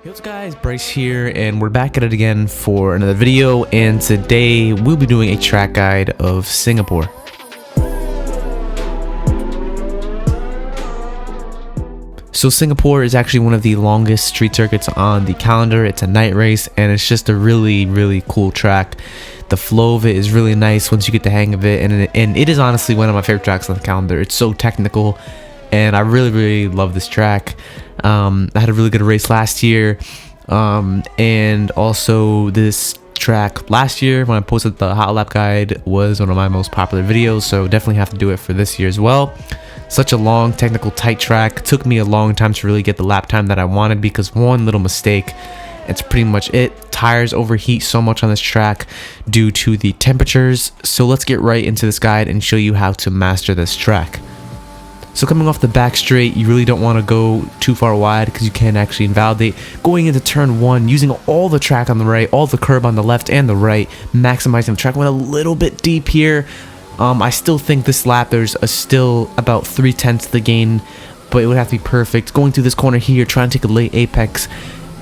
Hey what's up guys, Bryce here, and we're back at it again for another video, and today we'll be doing a track guide of Singapore. So Singapore is actually one of the longest street circuits on the calendar. It's a night race and it's just a really cool track. The flow of it is really nice once you get the hang of it, and it is honestly one of my favorite tracks on the calendar. It's so technical and I really love this track. I had a really good race last year, and also this track last year when I posted the Hotlap guide was one of my most popular videos, so definitely have to do it for this year as well. Such a long, technical, tight track. Took me a long time to really get the lap time that I wanted because one little mistake, it's pretty much it. Tires overheat so much on this track due to the temperatures. So let's get right into this guide and show you how to master this track. So coming off the back straight, you really don't want to go too far wide because you can actually invalidate. Going into turn one, using all the track on the right, all the curb on the left and the right, maximizing the track. Went a little bit deep here. I still think this lap there's still about 3/10 of the gain, but it would have to be perfect. Going through this corner here, trying to take a late apex.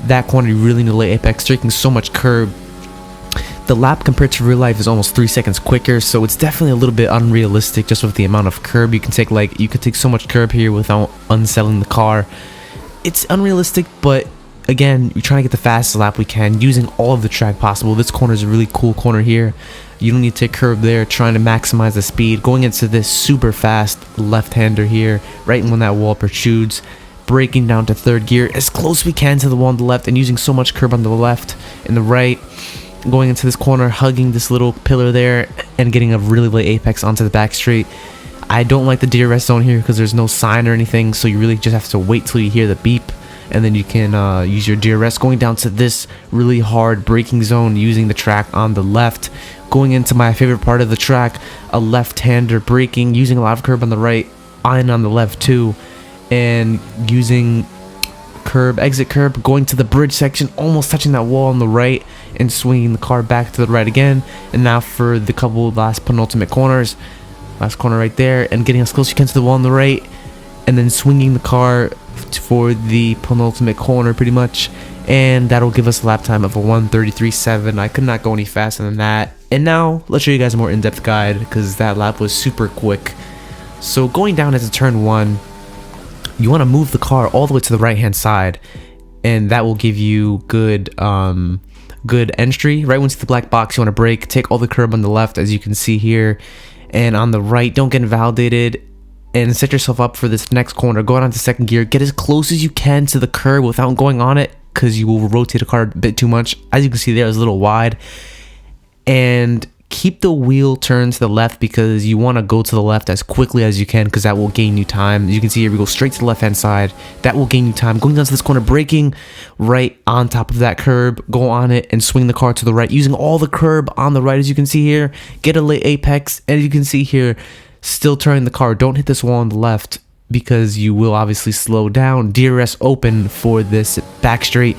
That corner you really need a late apex, taking so much curb. The lap compared to real life is almost 3 seconds quicker, so it's definitely a little bit unrealistic just with the amount of curb you can take. Like, you could take so much curb here without unsettling the car. It's unrealistic, but again, we're trying to get the fastest lap we can using all of the track possible. This corner is a really cool corner here. You don't need to take curb there, trying to maximize the speed. Going into this super fast left-hander here, right when that wall protrudes. Braking down to third gear as close as we can to the wall on the left and using so much curb on the left and the right. Going into this corner, hugging this little pillar there and getting a really late apex onto the back straight. I don't like the DRS zone here because there's no sign or anything, so you really just have to wait till you hear the beep and then you can use your DRS. Going down to this really hard braking zone using the track on the left. Going into my favorite part of the track, a left-hander braking, using a lot of curb on the right and on the left too, and using curb, exit curb, going to the bridge section, almost touching that wall on the right and swinging the car back to the right again. And now for the couple last penultimate corners, last corner right there, and getting as close as you can to the wall on the right and then swinging the car for the penultimate corner pretty much, and that'll give us a lap time of a 1:33.7. I could not go any faster than that. And now let's show you guys a more in-depth guide because that lap was super quick. So going down into turn one, you want to move the car all the way to the right hand side, and that will give you good entry. Right once you hit the black box, you want to brake, take all the curb on the left as you can see here, and on the right, don't get invalidated, and set yourself up for this next corner. Go on to second gear, get as close as you can to the curb without going on it because you will rotate the car a bit too much. As you can see there, it's a little wide, and keep the wheel turned to the left because you want to go to the left as quickly as you can because that will gain you time. As you can see here, we go straight to the left hand side. That will gain you time. Going down to this corner, braking right on top of that curb, go on it and swing the car to the right using all the curb on the right. As you can see here, get a late apex, and you can see here, still turning the car. Don't hit this wall on the left because you will obviously slow down. DRS open for this back straight.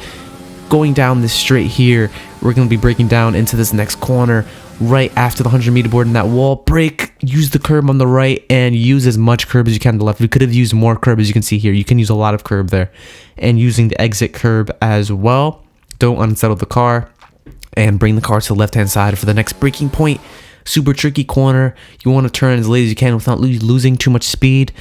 Going down this straight here, we're going to be braking down into this next corner right after the 100-meter board in that wall. Brake, use the curb on the right and use as much curb as you can on the left. We could have used more curb. As you can see here, you can use a lot of curb there, and using the exit curb as well. Don't unsettle the car and bring the car to the left hand side for the next braking point. Super tricky corner. You want to turn as late as you can without losing too much speed.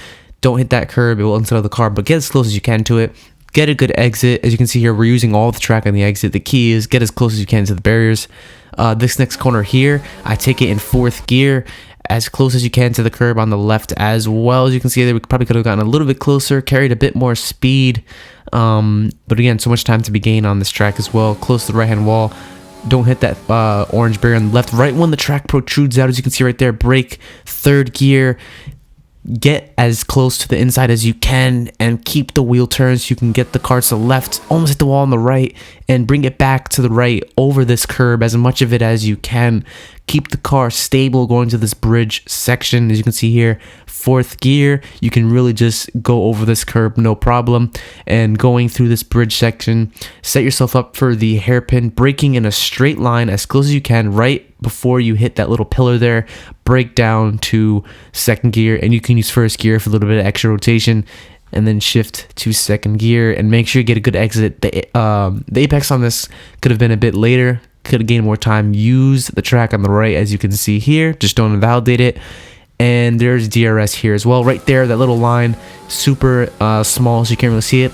Don't hit that curb, it will unsettle the car, but get as close as you can to it. Get a good exit. As you can see here, we're using all the track on the exit. The key is get as close as you can to the barriers. This next corner here, I take it in fourth gear, as close as you can to the curb on the left as well. As you can see there, we probably could have gotten a little bit closer, carried a bit more speed. But again, so much time to be gained on this track as well. Close to the right hand wall. Don't hit that orange barrier on the left. Right when the track protrudes out, as you can see right there, brake, third gear. Get as close to the inside as you can and keep the wheel turned so you can get the car to the left, almost hit the wall on the right, and bring it back to the right over this curb, as much of it as you can. Keep the car stable going to this bridge section. As you can see here, fourth gear, you can really just go over this curb no problem. And going through this bridge section, set yourself up for the hairpin, braking in a straight line as close as you can right before you hit that little pillar there. Brake down to second gear, and you can use first gear for a little bit of extra rotation. and then shift to second gear, and make sure you get a good exit. The apex on this could have been a bit later, could have gained more time. Use the track on the right, as you can see here, just don't invalidate it. And there's DRS here as well, right there, that little line, super small, so you can't really see it.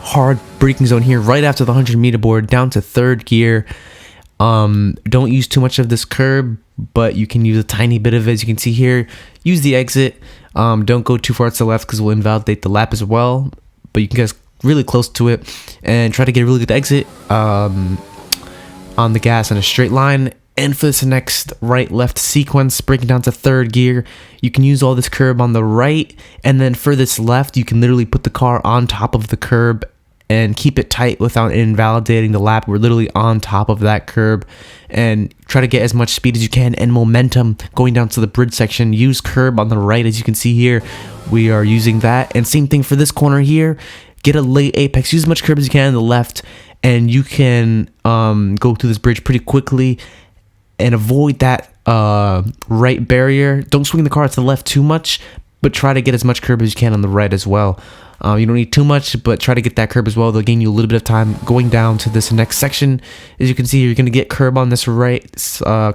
Hard braking zone here right after the 100-meter board, down to third gear. Don't use too much of this curb, but you can use a tiny bit of it, as you can see here. Use the exit. Don't go too far to the left because we'll invalidate the lap as well, but you can get really close to it and try to get a really good exit on the gas in a straight line. And for this next right-left sequence, breaking down to third gear, you can use all this curb on the right, and then for this left, you can literally put the car on top of the curb and keep it tight without invalidating the lap. We're literally on top of that curb, and try to get as much speed as you can and momentum going down to the bridge section. Use curb on the right, as you can see here. We are using that, and same thing for this corner here. Get a late apex, use as much curb as you can on the left, and you can go through this bridge pretty quickly and avoid that right barrier. Don't swing the car to the left too much, but try to get as much curb as you can on the right as well. You don't need too much, but try to get that curb as well. They'll gain you a little bit of time going down to this next section. As you can see, you're going to get curb on this right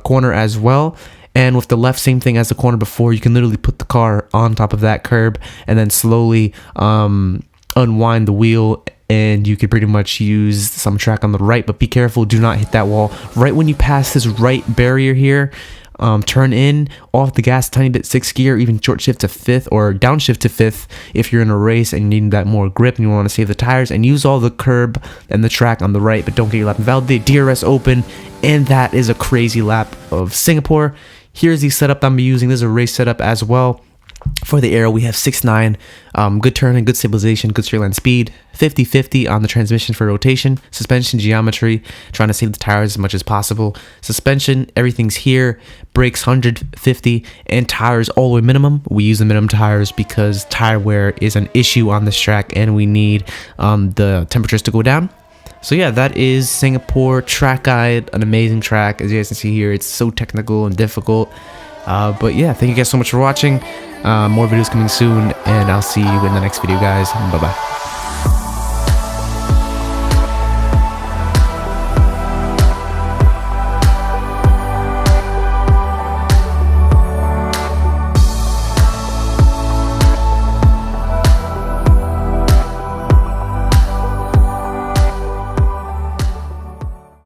corner as well. And with the left, same thing as the corner before. You can literally put the car on top of that curb and then slowly unwind the wheel, and you could pretty much use some track on the right, but be careful, do not hit that wall. Right when you pass this right barrier here, turn in, off the gas a tiny bit, 6th gear, even short shift to 5th or downshift to 5th if you're in a race and you need that more grip and you want to save the tires, and use all the curb and the track on the right, but don't get your lap invalidate. DRS open, and that is a crazy lap of Singapore. Here's the setup that I'm using. This is a race setup as well. For the aero, we have 6.9, good turning, good stabilization, good straight line speed, 50-50 on the transmission for rotation, suspension geometry, trying to save the tires as much as possible. Suspension, everything's here, brakes 150, and tires all the way minimum. We use the minimum tires because tire wear is an issue on this track, and we need the temperatures to go down. So yeah, that is Singapore track guide, an amazing track. As you guys can see here, it's so technical and difficult. But yeah, thank you guys so much for watching. More videos coming soon, and I'll see you in the next video, guys. Bye bye.